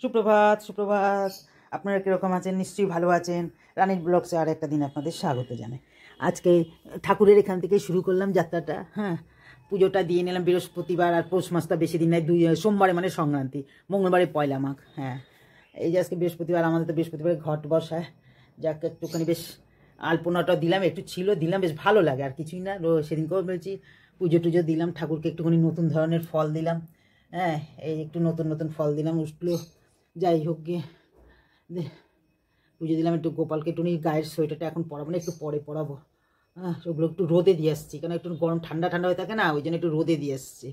সুপ্রভাত সুপ্রভাত। আপনারা কীরকম আছেন? নিশ্চয়ই ভালো আছেন। রানীর ব্লগসে আর একটা দিন আপনাদের স্বাগত জানাই। আজকে ঠাকুরের এখান থেকে শুরু করলাম যাত্রাটা। হ্যাঁ, পুজোটা দিয়ে নিলাম বৃহস্পতিবার, আর পৌষ মাসটা বেশি দিন নাই, সোমবারে মানে সংক্রান্তি, মঙ্গলবারে পয়লা মাঘ। হ্যাঁ, এই যে আজকে বৃহস্পতিবার, আমাদের তো বৃহস্পতিবার ঘট বসায়। যাক, একটুখানি বেশ আলপনাটা দিলাম, একটু ছিল দিলাম, বেশ ভালো লাগে। আর কিছুই না, সেদিনকেও বলছি পুজো টুজো দিলাম, ঠাকুরকে একটুখানি নতুন ধরনের ফল দিলাম। হ্যাঁ, এই একটু নতুন নতুন ফল দিলাম, উঠলো। যাই হোক গিয়ে পুজো দিলাম। একটু গোপালকে একটু গায়ের সোয়েটারটা এখন পরাবো না, একটু পরে পরাবো। হ্যাঁ, ওগুলো একটু রোদে দিয়ে আসছি, কারণ একটু গরম ঠান্ডা ঠান্ডা হয়ে থাকে না, ওই জন্য একটু রোদে দিয়ে আসছি।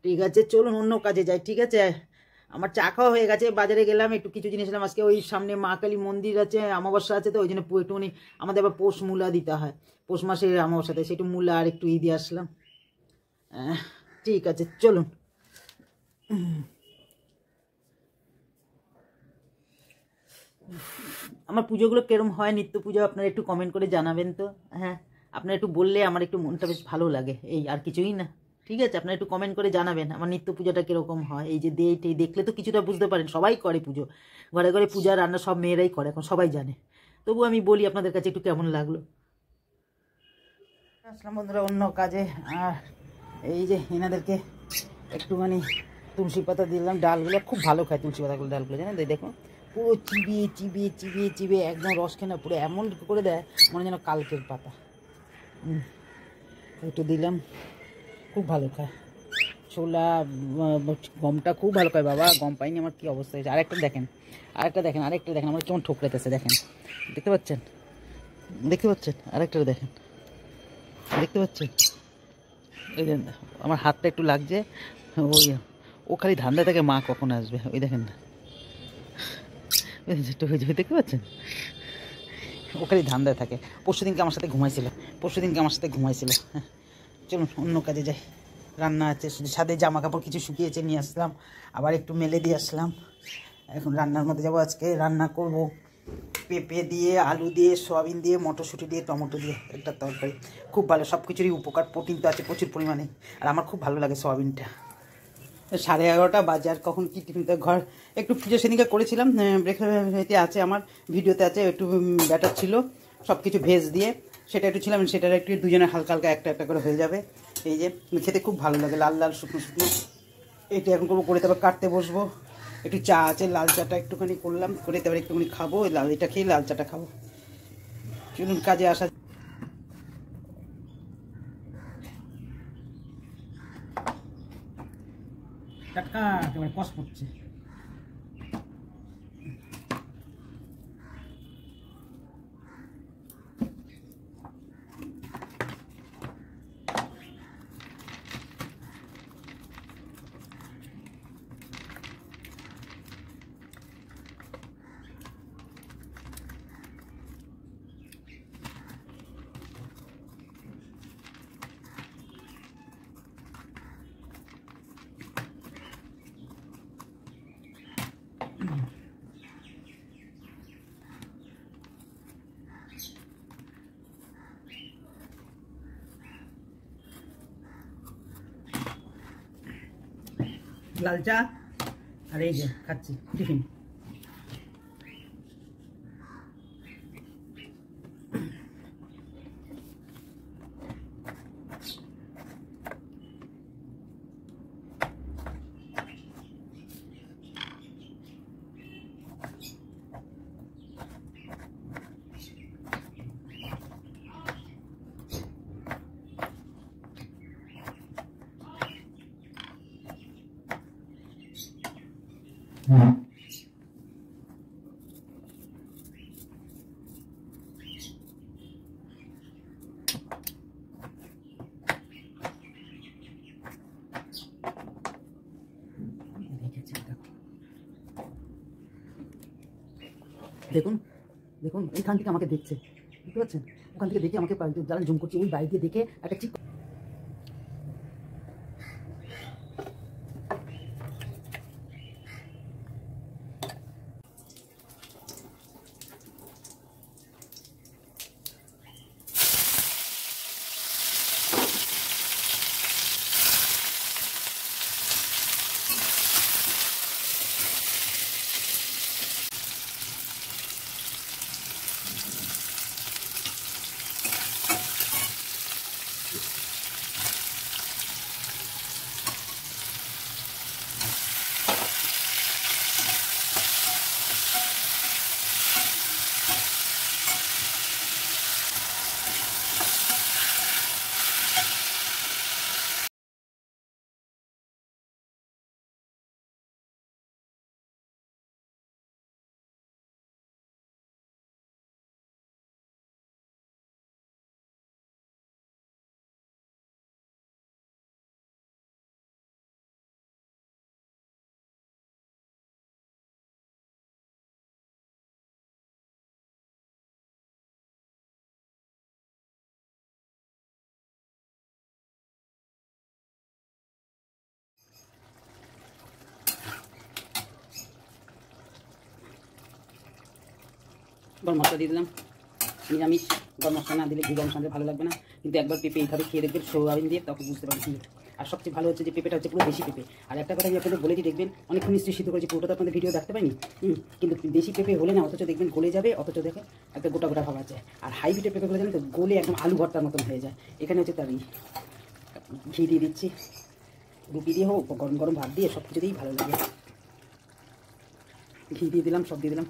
ঠিক আছে, চলুন অন্য কাজে যাই। ঠিক আছে, আমার চা খাওয়া হয়ে গেছে, বাজারে গেলাম, একটু কিছু জিনিস নিলাম। আজকে ওই সামনে মা কালী মন্দির আছে, অমাবস্যা আছে, তো ওই জন্য একটুখানি আমাদের আবার পৌষ মূলা দিতে হয়, পৌষ মাসে অমাবস্যাতে, সেটু মূলা আর একটু দিয়ে আসলাম। ঠিক আছে, চলুন। আমার পুজোগুলো কেরম হয়, নিত্য পুজো, আপনারা একটু কমেন্ট করে জানাবেন তো। হ্যাঁ, আপনারা একটু বললে আমার একটু মনটা বেশ ভালো লাগে, এই আর কিছুই না। ঠিক আছে, আপনারা একটু কমেন্ট করে জানাবেন আমার নিত্য পুজোটা কীরকম হয়। এই যে দেখলে তো কিছুটা বুঝতে পারেন, সবাই করে পুজো, ঘরে ঘরে পূজা রান্না সব মেয়েরাই করে, এখন সবাই জানে। তবু আমি বলি আপনাদের কাছে একটু কেমন লাগলো। আসলাম বন্ধুরা অন্য কাজে। আর এই যে এনাদেরকে একটুখানি তুলসী পাতা দিলাম, ডালগুলো খুব ভালো খায় তুলসী পাতাগুলো, ডালগুলো জানেন তো, দেখুন পুরো চিবিয়ে চিবিয়ে চিবিয়ে চিবিয়ে একদম রস খেয়ে না, পুরো এমন করে দেয় মনে যেন কালকের পাতা। একটু দিলাম, খুব ভালো খায়। ছোলা গমটা খুব ভালো খায়, বাবা গম পাইনি, আমার কী অবস্থা হয়েছে। আরেকটা দেখেন, আরেকটা দেখেন আমার কেমন ঠোকরাইতেছে, দেখেন, দেখতে পাচ্ছেন আরেকটা দেখেন, দেখতে পাচ্ছেন। এই দেখেন, আমার হাতটা একটু লাগছে, ও খালি ধান্দা থাকে মা কখন আসবে। ওই দেখেন না, দেখতে পাচ্ছেন, ও খালি ধান্দায় থাকে। পরশুদিনকে আমার সাথে ঘুমাইছিল। হ্যাঁ, চলুন অন্য কাজে যাই। রান্না আছে, সাথে জামা কাপড় কিছু শুকিয়েছে নিয়ে আসলাম, আবার একটু মেলে দিয়ে আসলাম। এখন রান্নার মধ্যে যাবো। আজকে রান্না করব পেঁপে দিয়ে, আলু দিয়ে, সয়াবিন দিয়ে, মটরশুঁটি দিয়ে, টমেটো দিয়ে একটা তরকারি। খুব ভালো, সব কিছুরই উপকার, প্রোটিন তো আছে প্রচুর পরিমাণে, আর আমার খুব ভালো লাগে সয়াবিনটা। 11:30 বাজে, আর কখন কী টিফিন ঘর একটু পুজো সেদিনকে করেছিলাম, ব্রেকফাস্টে আছে, আমার ভিডিওতে আছে, একটু ব্যাটার ছিল সব কিছু ভেজ দিয়ে, সেটা একটু ছিলাম, সেটার একটু দুজনে হালকা হালকা একটা একটা করে হয়ে যাবে। এই যে খেতে খুব ভালো লাগে, লাল লাল শুকনো শুকনো। এটা এখন করবো, করে তারপর কাটতে বসবো। একটু চা আছে, লাল চাটা একটুখানি করলাম, করে তারপর একটুখানি খাবো, এটা খেয়ে লাল চাটা খাবো। চলুন কাজে আসা। টাটকা একেবারে কষ পড়ছে। লাল চা, আর এই যে খাচ্ছি টিফিন। দেখুন দেখুন, এইখান থেকে আমাকে দেখছে, বুঝতে পারছেন, ওখান থেকে দেখে আমাকে যারা জুম করছে, ওই বাড়ি দিয়ে দেখে একটা ঠিক গরম মশলা দিয়ে দিলাম। নিরামিষ গরম মশলা না দিলে ঘি গরম মশলা ভালো লাগবে না, কিন্তু একবার পেঁপে এইভাবে খেয়ে দেখবেন সোয়াবিন দিয়ে, তখন বুঝতে পারবেন। আর সবচেয়ে ভালো হচ্ছে যে পেঁপেটা হচ্ছে পুরো দেশি পেঁপে। আর একটা কথা আমি আপনাদের বলে দিই, দেখবেন অনেকক্ষণ নিশ্চয়ই সিদ্ধ করেছি, পুরোটা তো আপনাদের ভিডিও দেখতে পাইনি, কিন্তু দেশি পেঁপে হলে না অথচ দেখবেন গলে যাবে, অথচ দেখে একটা গোটা গোটা ভাবা যায়। আর হাইব্রিডের পেঁপেগুলো জানেন তো গলে একদম আলু ভর্তার মতন হয়ে যায়। এখানে হচ্ছে তার ঘি দিয়ে দিচ্ছি, রুটি দিয়ে হোক গরম গরম ভাত দিয়ে সব কিছু দিয়েই ভালো লাগে। ঘি দিয়ে দিলাম, সব দিয়ে দিলাম।